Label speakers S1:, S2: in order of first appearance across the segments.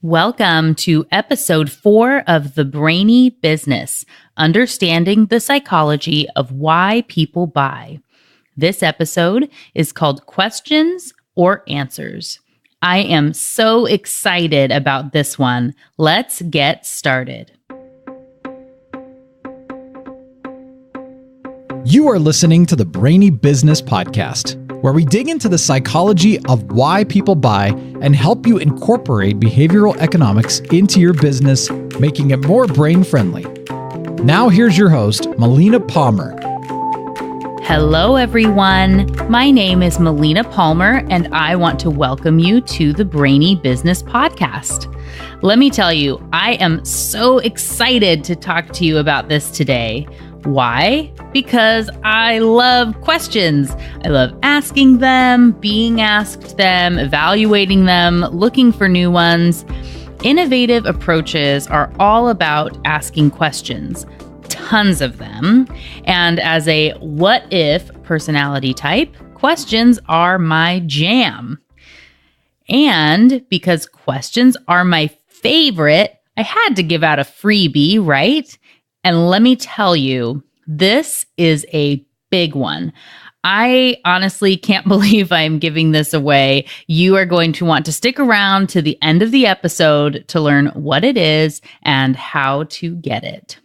S1: Welcome to episode 4 of the Brainy Business, Understanding the Psychology of Why People Buy. This episode is called Questions or Answers. I am so excited about this one. Let's get started.
S2: You are listening to the Brainy Business Podcast, where we dig into the psychology of why people buy and help you incorporate behavioral economics into your business, making it more brain-friendly. Now here's your host, Melina Palmer.
S1: Hello, everyone. My name is Melina Palmer, and I want to welcome you to the Brainy Business Podcast. Let me tell you, I am so excited to talk to you about this today. Why? Because I love questions. I love asking them, being asked them, evaluating them, looking for new ones. Innovative approaches are all about asking questions, tons of them. And as a what-if personality type, questions are my jam. And because questions are my favorite, I had to give out a freebie, right? And let me tell you, this is a big one. I honestly can't believe I'm giving this away. You are going to want to stick around to the end of the episode to learn what it is and how to get it.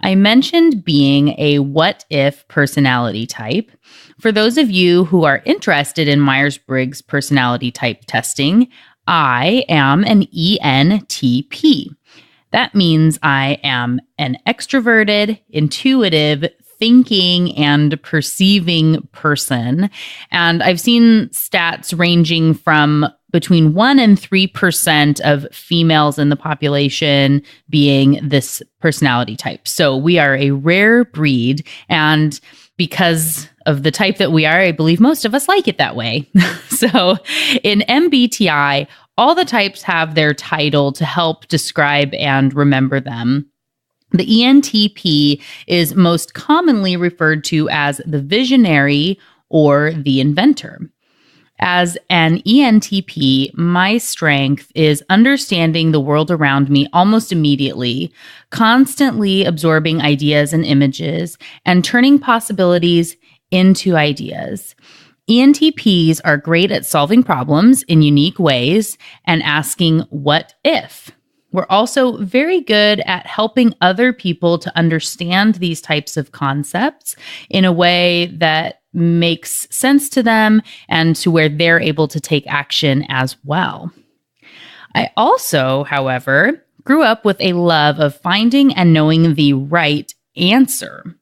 S1: I mentioned being a what-if personality type. For those of you who are interested in Myers-Briggs personality type testing, I am an ENTP. That means I am an extroverted, intuitive, thinking, and perceiving person. And I've seen stats ranging from between 1% and 3% of females in the population being this personality type. So we are a rare breed. And because of the type that we are, I believe most of us like it that way. So in MBTI, all the types have their title to help describe and remember them. The ENTP is most commonly referred to as the visionary or the inventor. As an ENTP, my strength is understanding the world around me almost immediately, constantly absorbing ideas and images, and turning possibilities into ideas. ENTPs are great at solving problems in unique ways and asking what if. We're also very good at helping other people to understand these types of concepts in a way that makes sense to them and to where they're able to take action as well. I also, however, grew up with a love of finding and knowing the right answer.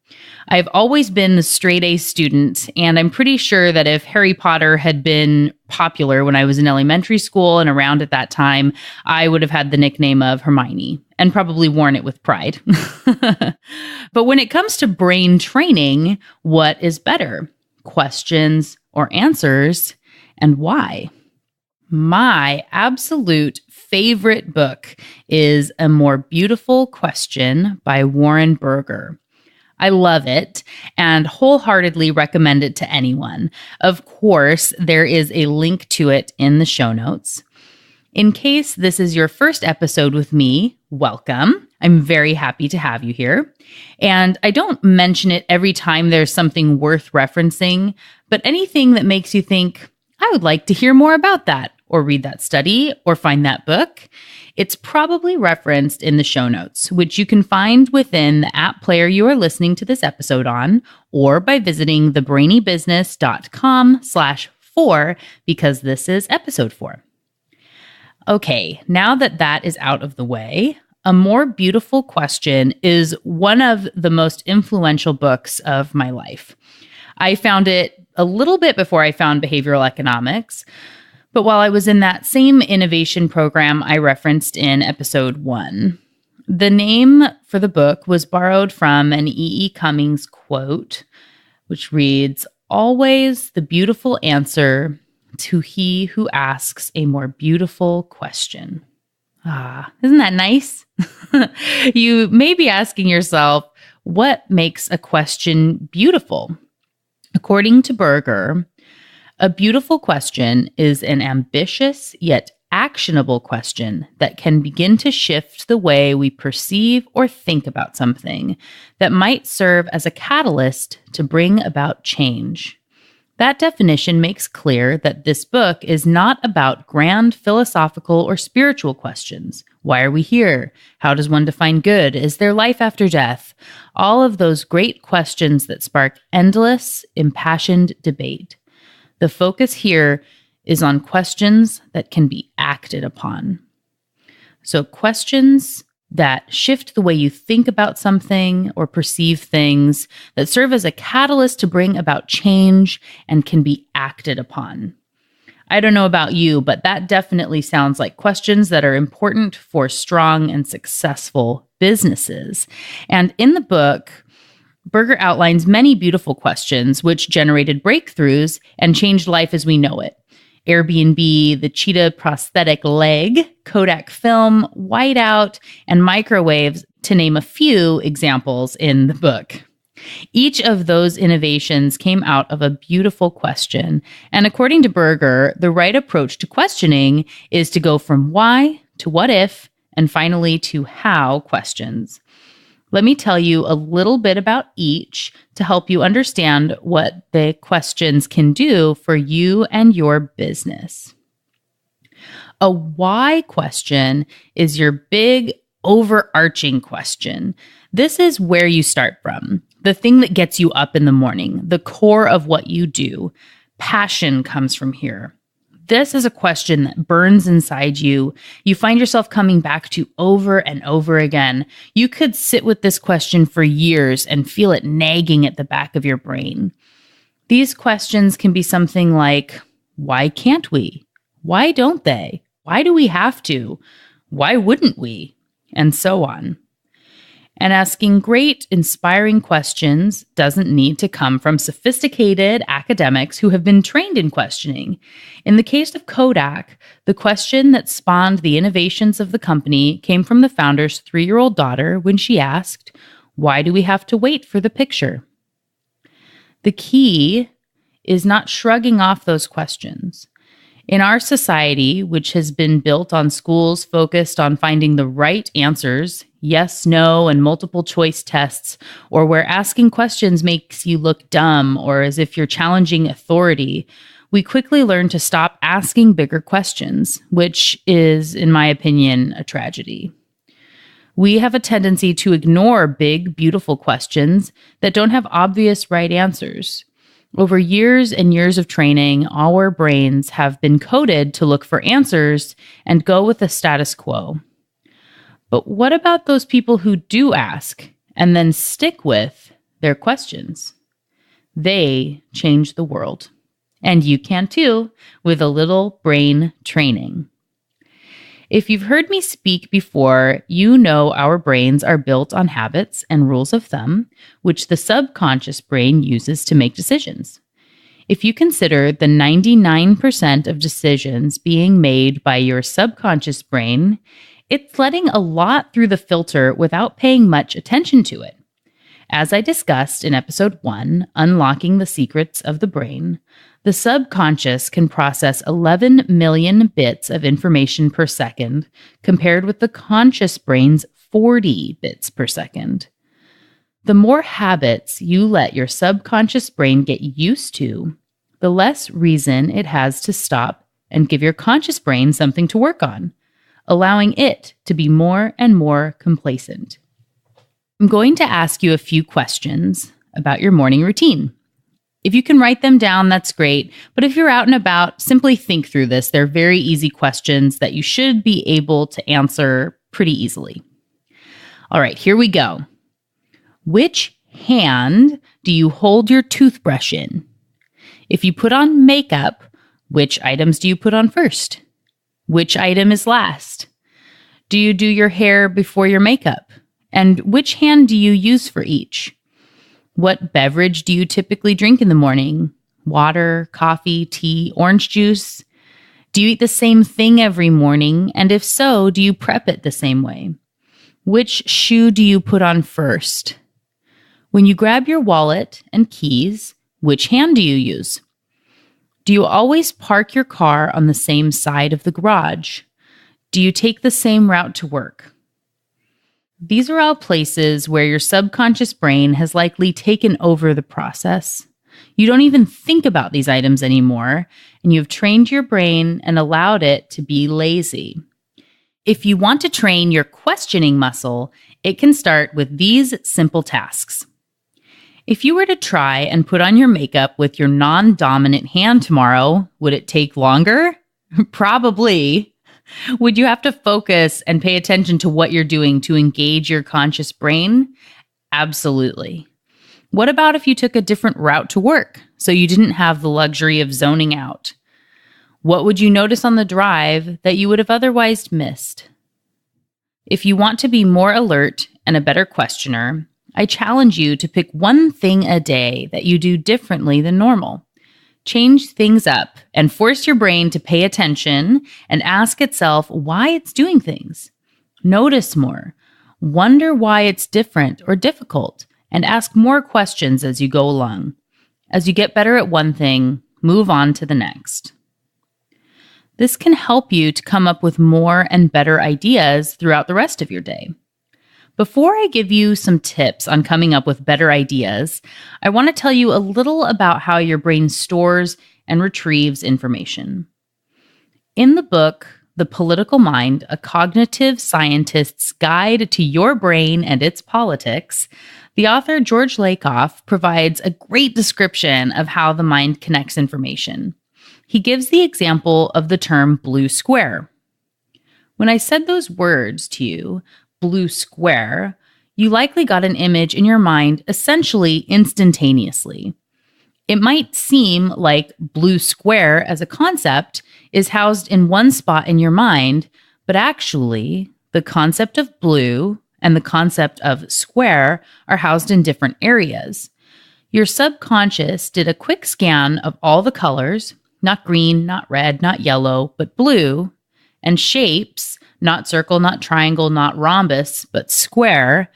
S1: I've always been the straight A student, and I'm pretty sure that if Harry Potter had been popular when I was in elementary school and around at that time, I would have had the nickname of Hermione and probably worn it with pride. But when it comes to brain training, what is better? Questions or answers, and why? My absolute favorite book is A More Beautiful Question by Warren Berger. I love it and wholeheartedly recommend it to anyone. Of course, there is a link to it in the show notes. In case this is your first episode with me, welcome. I'm very happy to have you here. And I don't mention it every time there's something worth referencing, but anything that makes you think, I would like to hear more about that, or read that study, or find that book, it's probably referenced in the show notes, which you can find within the app player you are listening to this episode on, or by visiting thebrainybusiness.com/4, because this is episode 4. Okay, now that that is out of the way, A More Beautiful Question is one of the most influential books of my life. I found it a little bit before I found behavioral economics, but while I was in that same innovation program I referenced in episode 1. The name for the book was borrowed from an E.E. Cummings quote, which reads, "Always the beautiful answer to he who asks a more beautiful question." Ah, isn't that nice? You may be asking yourself, what makes a question beautiful? According to Berger, a beautiful question is an ambitious yet actionable question that can begin to shift the way we perceive or think about something that might serve as a catalyst to bring about change. That definition makes clear that this book is not about grand philosophical or spiritual questions. Why are we here? How does one define good? Is there life after death? All of those great questions that spark endless, impassioned debate. The focus here is on questions that can be acted upon. So questions that shift the way you think about something or perceive things, that serve as a catalyst to bring about change and can be acted upon. I don't know about you, but that definitely sounds like questions that are important for strong and successful businesses. And in the book, Berger outlines many beautiful questions which generated breakthroughs and changed life as we know it. Airbnb, the cheetah prosthetic leg, Kodak film, whiteout, and microwaves, to name a few examples in the book. Each of those innovations came out of a beautiful question. And according to Berger, the right approach to questioning is to go from why to what if, and finally to how questions. Let me tell you a little bit about each to help you understand what the questions can do for you and your business. A why question is your big overarching question. This is where you start from, the thing that gets you up in the morning, the core of what you do. Passion comes from here. This is a question that burns inside you. You find yourself coming back to over and over again. You could sit with this question for years and feel it nagging at the back of your brain. These questions can be something like, why can't we? Why don't they? Why do we have to? Why wouldn't we? And so on. And asking great, inspiring questions doesn't need to come from sophisticated academics who have been trained in questioning. In the case of Kodak, the question that spawned the innovations of the company came from the founder's 3-year-old daughter when she asked, "Why do we have to wait for the picture?" The key is not shrugging off those questions. In our society, which has been built on schools focused on finding the right answers, yes, no, and multiple choice tests, or where asking questions makes you look dumb or as if you're challenging authority, we quickly learn to stop asking bigger questions, which is, in my opinion, a tragedy. We have a tendency to ignore big, beautiful questions that don't have obvious right answers. Over years and years of training, our brains have been coded to look for answers and go with the status quo. But what about those people who do ask and then stick with their questions? They change the world. And you can too, with a little brain training. If you've heard me speak before, you know our brains are built on habits and rules of thumb, which the subconscious brain uses to make decisions. If you consider the 99% of decisions being made by your subconscious brain, it's letting a lot through the filter without paying much attention to it. As I discussed in episode 1, Unlocking the Secrets of the Brain, the subconscious can process 11 million bits of information per second, compared with the conscious brain's 40 bits per second. The more habits you let your subconscious brain get used to, the less reason it has to stop and give your conscious brain something to work on, allowing it to be more and more complacent. I'm going to ask you a few questions about your morning routine. If you can write them down, that's great. But if you're out and about, simply think through this. They're very easy questions that you should be able to answer pretty easily. All right, here we go. Which hand do you hold your toothbrush in? If you put on makeup, which items do you put on first? Which item is last? Do you do your hair before your makeup? And which hand do you use for each? What beverage do you typically drink in the morning? Water, coffee, tea, orange juice? Do you eat the same thing every morning? And if so, do you prep it the same way? Which shoe do you put on first? When you grab your wallet and keys, which hand do you use? Do you always park your car on the same side of the garage? Do you take the same route to work? These are all places where your subconscious brain has likely taken over the process. You don't even think about these items anymore, and you've trained your brain and allowed it to be lazy. If you want to train your questioning muscle, it can start with these simple tasks. If you were to try and put on your makeup with your non-dominant hand tomorrow, would it take longer? Probably. Would you have to focus and pay attention to what you're doing to engage your conscious brain? Absolutely. What about if you took a different route to work so you didn't have the luxury of zoning out? What would you notice on the drive that you would have otherwise missed? If you want to be more alert and a better questioner, I challenge you to pick one thing a day that you do differently than normal. Change things up and force your brain to pay attention and ask itself why it's doing things. Notice more. Wonder why it's different or difficult, and ask more questions as you go along. As you get better at one thing, move on to the next. This can help you to come up with more and better ideas throughout the rest of your day. Before I give you some tips on coming up with better ideas, I want to tell you a little about how your brain stores and retrieves information. In the book, The Political Mind, A Cognitive Scientist's Guide to Your Brain and Its Politics, the author George Lakoff provides a great description of how the mind connects information. He gives the example of the term blue square. When I said those words to you, blue square, you likely got an image in your mind essentially instantaneously. It might seem like blue square as a concept is housed in one spot in your mind, but actually, the concept of blue and the concept of square are housed in different areas. Your subconscious did a quick scan of all the colors, not green, not red, not yellow, but blue, and shapes, not circle, not triangle, not rhombus, but square,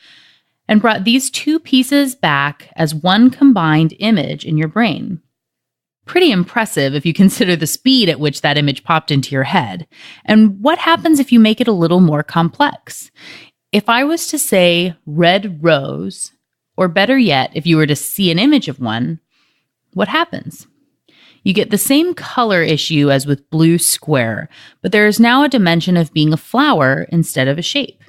S1: and brought these two pieces back as one combined image in your brain. Pretty impressive if you consider the speed at which that image popped into your head. And what happens if you make it a little more complex? If I was to say red rose, or better yet, if you were to see an image of one, what happens? You get the same color issue as with blue square, but there is now a dimension of being a flower instead of a shape.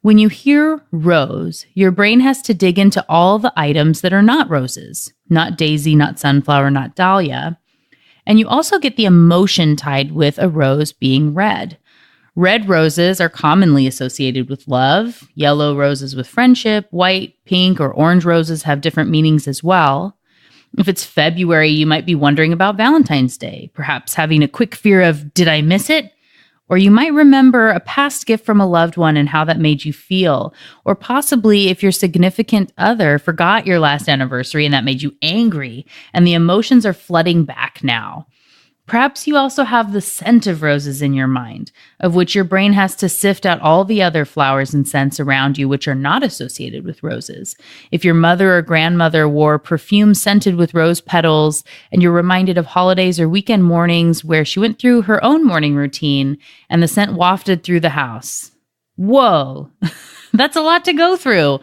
S1: When you hear rose, your brain has to dig into all the items that are not roses, not daisy, not sunflower, not dahlia. And you also get the emotion tied with a rose being red. Red roses are commonly associated with love, yellow roses with friendship, white, pink, or orange roses have different meanings as well. If it's February, you might be wondering about Valentine's Day, perhaps having a quick fear of, did I miss it? Or you might remember a past gift from a loved one and how that made you feel. Or possibly if your significant other forgot your last anniversary and that made you angry, and the emotions are flooding back now. Perhaps you also have the scent of roses in your mind, of which your brain has to sift out all the other flowers and scents around you which are not associated with roses. If your mother or grandmother wore perfume scented with rose petals, and you're reminded of holidays or weekend mornings where she went through her own morning routine and the scent wafted through the house. Whoa, that's a lot to go through.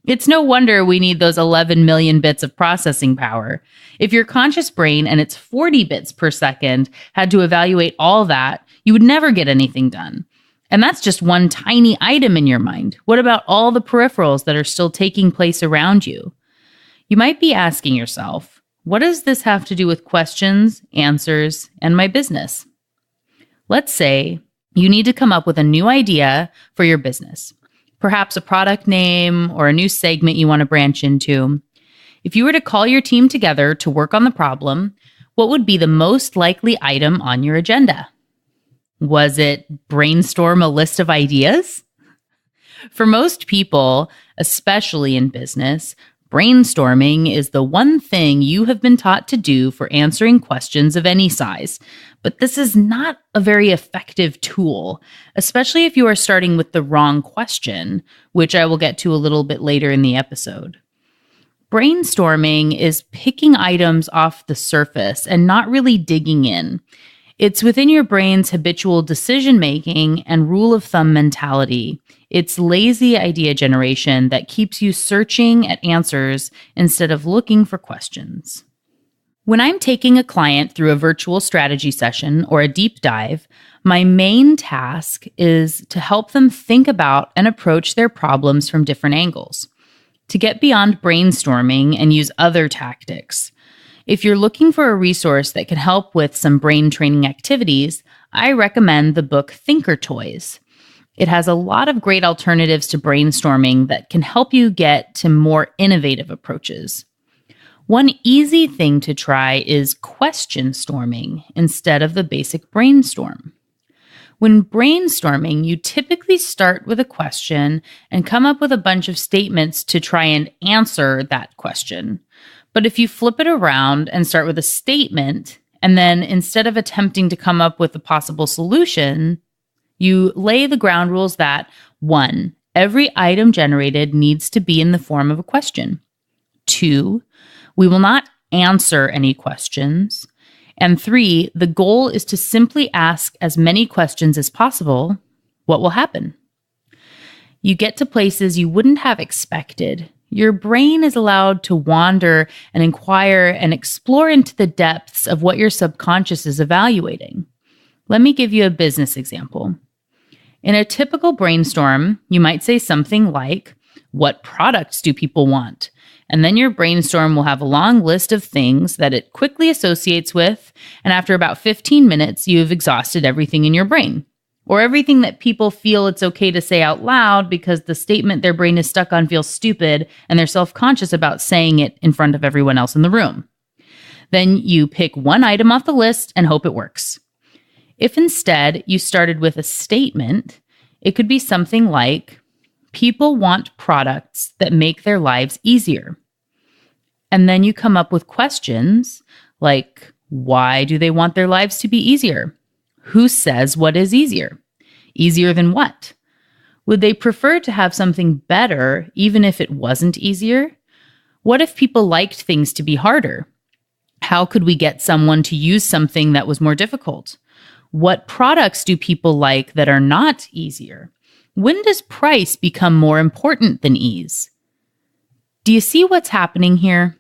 S1: It's no wonder we need those 11 million bits of processing power. If your conscious brain and its 40 bits per second had to evaluate all that, you would never get anything done. And that's just one tiny item in your mind. What about all the peripherals that are still taking place around you? You might be asking yourself, what does this have to do with questions, answers, and my business? Let's say you need to come up with a new idea for your business. Perhaps a product name or a new segment you want to branch into. If you were to call your team together to work on the problem, what would be the most likely item on your agenda? Was it brainstorm a list of ideas? For most people, especially in business, brainstorming is the one thing you have been taught to do for answering questions of any size. But this is not a very effective tool, especially if you are starting with the wrong question, which I will get to a little bit later in the episode. Brainstorming is picking items off the surface and not really digging in. It's within your brain's habitual decision-making and rule of thumb mentality. It's lazy idea generation that keeps you searching at answers instead of looking for questions. When I'm taking a client through a virtual strategy session or a deep dive, my main task is to help them think about and approach their problems from different angles, to get beyond brainstorming and use other tactics. If you're looking for a resource that can help with some brain training activities, I recommend the book Thinker Toys. It has a lot of great alternatives to brainstorming that can help you get to more innovative approaches. One easy thing to try is questionstorming instead of the basic brainstorm. When brainstorming, you typically start with a question and come up with a bunch of statements to try and answer that question. But if you flip it around and start with a statement, and then instead of attempting to come up with a possible solution, you lay the ground rules that 1, every item generated needs to be in the form of a question. 2, we will not answer any questions. And 3, the goal is to simply ask as many questions as possible. What will happen? You get to places you wouldn't have expected. Your brain is allowed to wander and inquire and explore into the depths of what your subconscious is evaluating. Let me give you a business example. In a typical brainstorm, you might say something like, what products do people want? And then your brainstorm will have a long list of things that it quickly associates with, and after about 15 minutes, you've exhausted everything in your brain, or everything that people feel it's okay to say out loud because the statement their brain is stuck on feels stupid, and they're self-conscious about saying it in front of everyone else in the room. Then you pick one item off the list and hope it works. If instead you started with a statement, it could be something like, people want products that make their lives easier. And then you come up with questions like, why do they want their lives to be easier? Who says what is easier? Easier than what? Would they prefer to have something better even if it wasn't easier? What if people liked things to be harder? How could we get someone to use something that was more difficult? What products do people like that are not easier? When does price become more important than ease? Do you see what's happening here?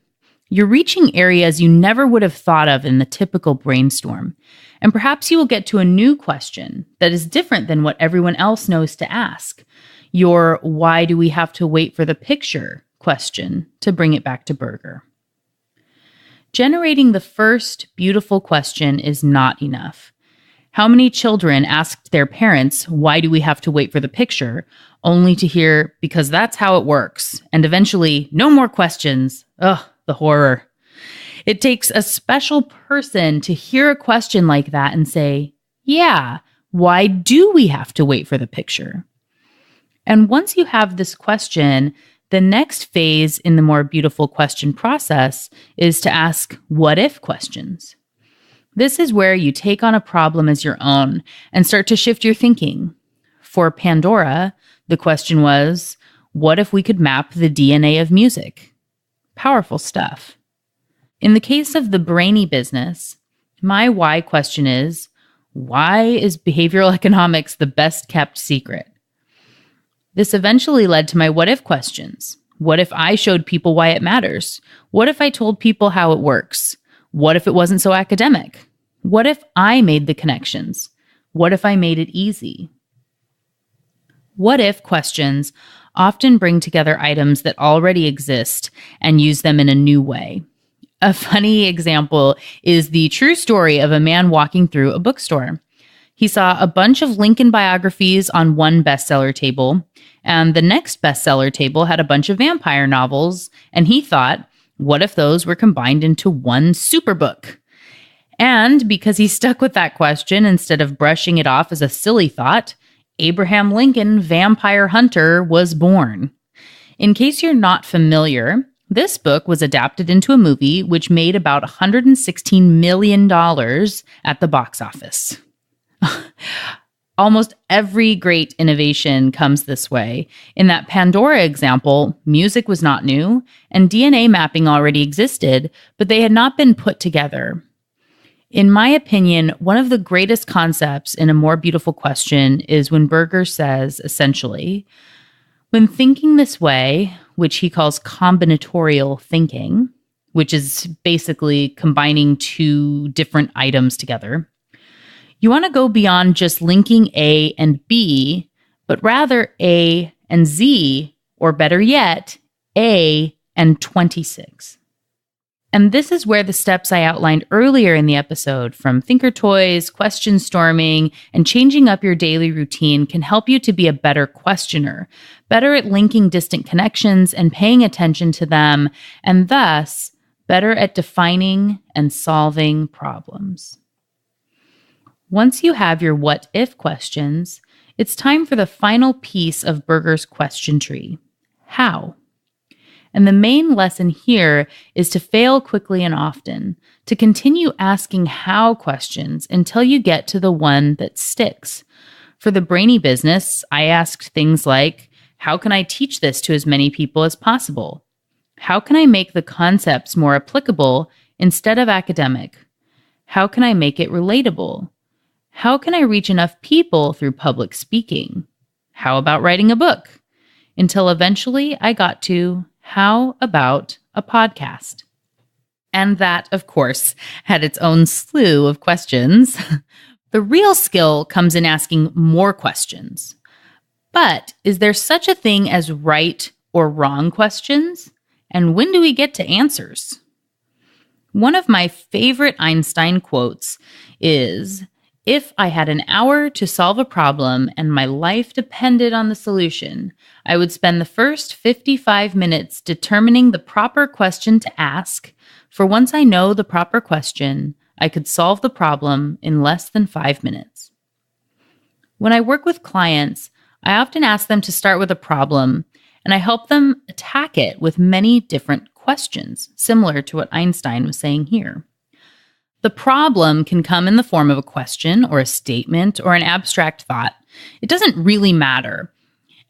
S1: You're reaching areas you never would have thought of in the typical brainstorm. And perhaps you will get to a new question that is different than what everyone else knows to ask. Your why do we have to wait for the picture question, to bring it back to burger. Generating the first beautiful question is not enough. How many children asked their parents, why do we have to wait for the picture, only to hear, because that's how it works, and eventually, no more questions. Ugh, the horror. It takes a special person to hear a question like that and say, yeah, why do we have to wait for the picture? And once you have this question, the next phase in the more beautiful question process is to ask what if questions. This is where you take on a problem as your own and start to shift your thinking. For Pandora, the question was, what if we could map the DNA of music? Powerful stuff. In the case of the Brainy business, my why question is, why is behavioral economics the best kept secret? This eventually led to my what if questions. What if I showed people why it matters? What if I told people how it works? What if it wasn't so academic? What if I made the connections? What if I made it easy? What if questions often bring together items that already exist and use them in a new way. A funny example is the true story of a man walking through a bookstore. He saw a bunch of Lincoln biographies on one bestseller table, and the next bestseller table had a bunch of vampire novels, and he thought, what if those were combined into one superbook? And because he stuck with that question instead of brushing it off as a silly thought, Abraham Lincoln, Vampire Hunter, was born. In case you're not familiar, this book was adapted into a movie which made about $116 million at the box office. Almost every great innovation comes this way. In that Pandora example, music was not new, and DNA mapping already existed, but they had not been put together. In my opinion, one of the greatest concepts in A More Beautiful Question is when Berger says, essentially, when thinking this way, which he calls combinatorial thinking, which is basically combining two different items together, you want to go beyond just linking A and B, but rather A and Z, or better yet, A and 26. And this is where the steps I outlined earlier in the episode, from thinker toys, question storming, and changing up your daily routine, can help you to be a better questioner, better at linking distant connections and paying attention to them, and thus better at defining and solving problems. Once you have your what-if questions, it's time for the final piece of Berger's question tree: how? And the main lesson here is to fail quickly and often, to continue asking how questions until you get to the one that sticks. For the Brainy business, I asked things like, how can I teach this to as many people as possible? How can I make the concepts more applicable instead of academic? How can I make it relatable? How can I reach enough people through public speaking? How about writing a book? Until eventually I got to, how about a podcast? And that, of course, had its own slew of questions. The real skill comes in asking more questions. But is there such a thing as right or wrong questions? And when do we get to answers? One of my favorite Einstein quotes is, if I had an hour to solve a problem and my life depended on the solution, I would spend the first 55 minutes determining the proper question to ask, for once I know the proper question, I could solve the problem in less than 5 minutes. When I work with clients, I often ask them to start with a problem, and I help them attack it with many different questions, similar to what Einstein was saying here. The problem can come in the form of a question or a statement or an abstract thought. It doesn't really matter.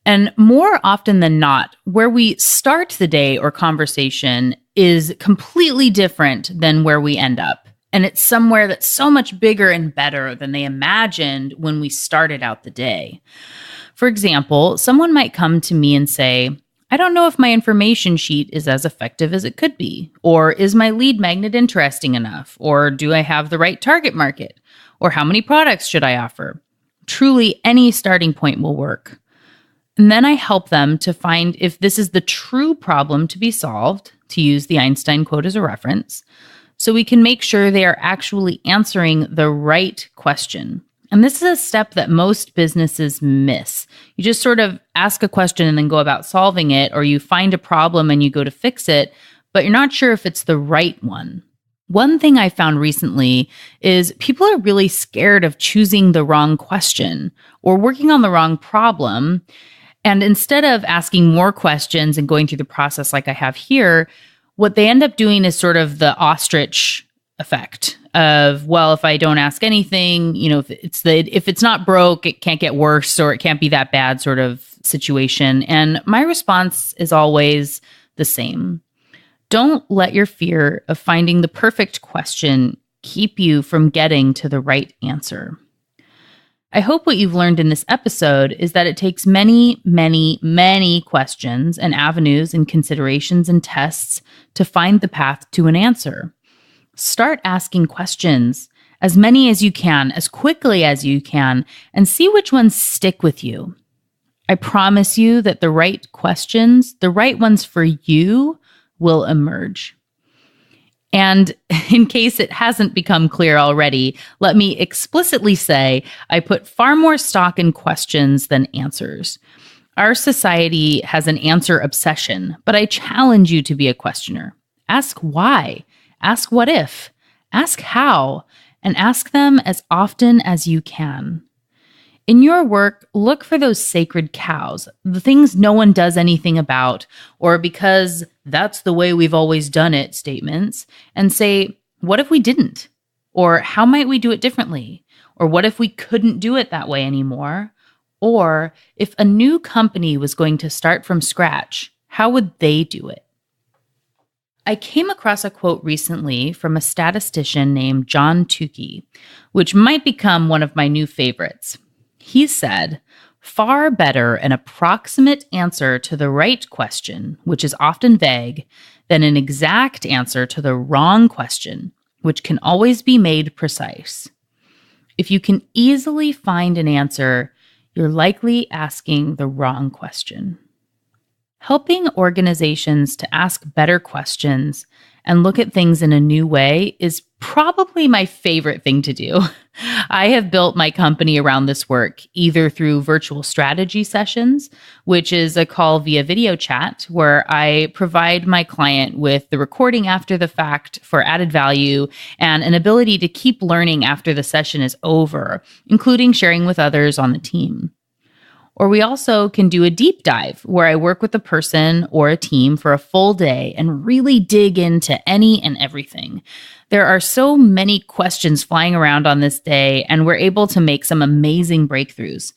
S1: And more often than not, where we start the day or conversation is completely different than where we end up. And it's somewhere that's so much bigger and better than they imagined when we started out the day. For example, someone might come to me and say, I don't know if my information sheet is as effective as it could be, or is my lead magnet interesting enough, or do I have the right target market, or how many products should I offer? Truly, any starting point will work. And then I help them to find if this is the true problem to be solved, to use the Einstein quote as a reference, so we can make sure they are actually answering the right question. And this is a step that most businesses miss. You just sort of ask a question and then go about solving it, or you find a problem and you go to fix it, but you're not sure if it's the right one. One thing I found recently is people are really scared of choosing the wrong question or working on the wrong problem. And instead of asking more questions and going through the process like I have here, what they end up doing is sort of the ostrich effect of, well, if I don't ask anything, if it's not broke, it can't get worse, or it can't be that bad sort of situation. And my response is always the same. Don't let your fear of finding the perfect question keep you from getting to the right answer. I hope what you've learned in this episode is that it takes many, many, many questions and avenues and considerations and tests to find the path to an answer. Start asking questions, as many as you can, as quickly as you can, and see which ones stick with you. I promise you that the right questions, the right ones for you, will emerge. And in case it hasn't become clear already, let me explicitly say I put far more stock in questions than answers. Our society has an answer obsession, but I challenge you to be a questioner. Ask why. Ask what if, ask how, and ask them as often as you can. In your work, look for those sacred cows, the things no one does anything about, or because that's the way we've always done it statements, and say, what if we didn't? Or how might we do it differently? Or what if we couldn't do it that way anymore? Or if a new company was going to start from scratch, how would they do it? I came across a quote recently from a statistician named John Tukey, which might become one of my new favorites. He said, "Far better an approximate answer to the right question, which is often vague, than an exact answer to the wrong question, which can always be made precise. If you can easily find an answer, you're likely asking the wrong question." Helping organizations to ask better questions and look at things in a new way is probably my favorite thing to do. I have built my company around this work, either through virtual strategy sessions, which is a call via video chat where I provide my client with the recording after the fact for added value and an ability to keep learning after the session is over, including sharing with others on the team. Or we also can do a deep dive where I work with a person or a team for a full day and really dig into any and everything. There are so many questions flying around on this day, and we're able to make some amazing breakthroughs.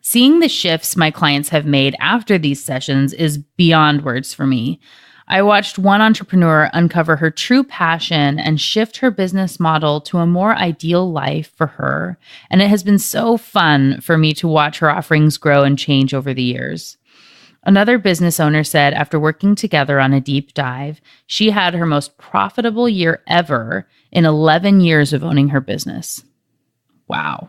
S1: Seeing the shifts my clients have made after these sessions is beyond words for me. I watched one entrepreneur uncover her true passion and shift her business model to a more ideal life for her. And it has been so fun for me to watch her offerings grow and change over the years. Another business owner said after working together on a deep dive, she had her most profitable year ever in 11 years of owning her business. Wow.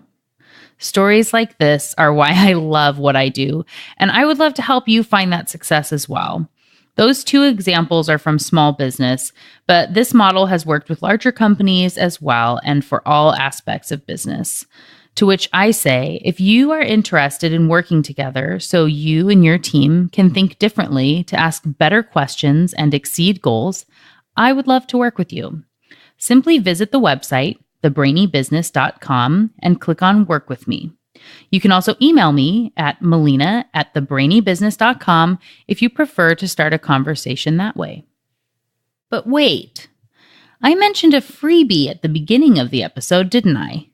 S1: Stories like this are why I love what I do, and I would love to help you find that success as well. Those two examples are from small business, but this model has worked with larger companies as well and for all aspects of business. To which I say, if you are interested in working together so you and your team can think differently to ask better questions and exceed goals, I would love to work with you. Simply visit the website, thebrainybusiness.com, and click on Work With Me. You can also email me at melina@thebrainybusiness.com if you prefer to start a conversation that way. But wait, I mentioned a freebie at the beginning of the episode, didn't I?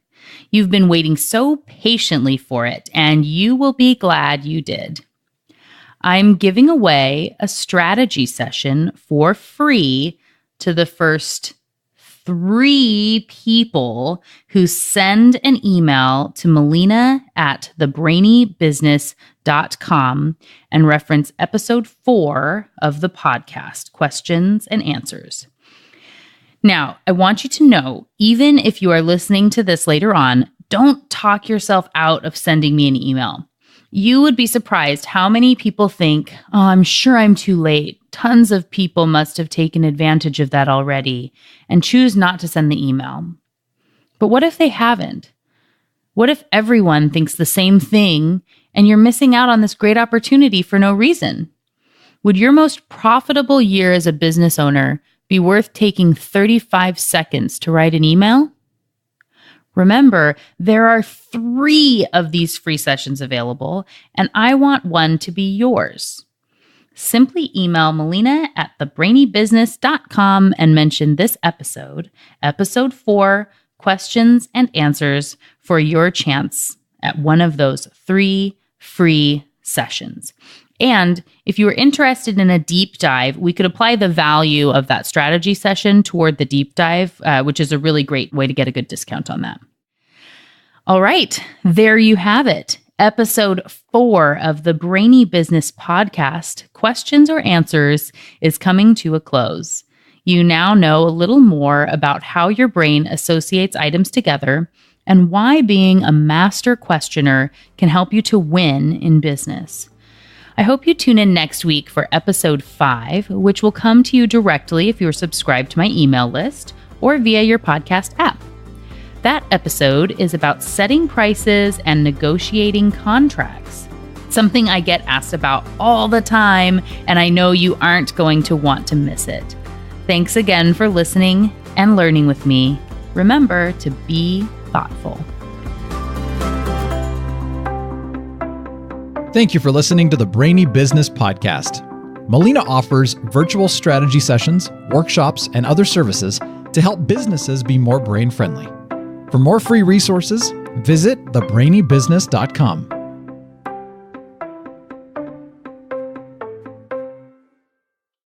S1: You've been waiting so patiently for it, and you will be glad you did. I'm giving away a strategy session for free to the first 3 people who send an email to melina@thebrainybusiness.com and reference episode 4 of the podcast, Questions and Answers. Now, I want you to know, even if you are listening to this later on, don't talk yourself out of sending me an email. You would be surprised how many people think, "Oh, I'm sure I'm too late. Tons of people must have taken advantage of that already," and choose not to send the email. But what if they haven't? What if everyone thinks the same thing and you're missing out on this great opportunity for no reason? Would your most profitable year as a business owner be worth taking 35 seconds to write an email? Remember, there are 3 of these free sessions available, and I want one to be yours. Simply email melina@thebrainybusiness.com and mention this episode, episode 4, Questions and Answers, for your chance at one of those 3 free sessions. And if you are interested in a deep dive, we could apply the value of that strategy session toward the deep dive, which is a really great way to get a good discount on that. All right, there you have it. Episode 4 of the Brainy Business Podcast, Questions or Answers, is coming to a close. You now know a little more about how your brain associates items together and why being a master questioner can help you to win in business. I hope you tune in next week for episode 5, which will come to you directly if you're subscribed to my email list or via your podcast app. That episode is about setting prices and negotiating contracts, something I get asked about all the time, and I know you aren't going to want to miss it. Thanks again for listening and learning with me. Remember to be thoughtful.
S2: Thank you for listening to the Brainy Business Podcast. Melina offers virtual strategy sessions, workshops, and other services to help businesses be more brain-friendly. For more free resources visit thebrainybusiness.com.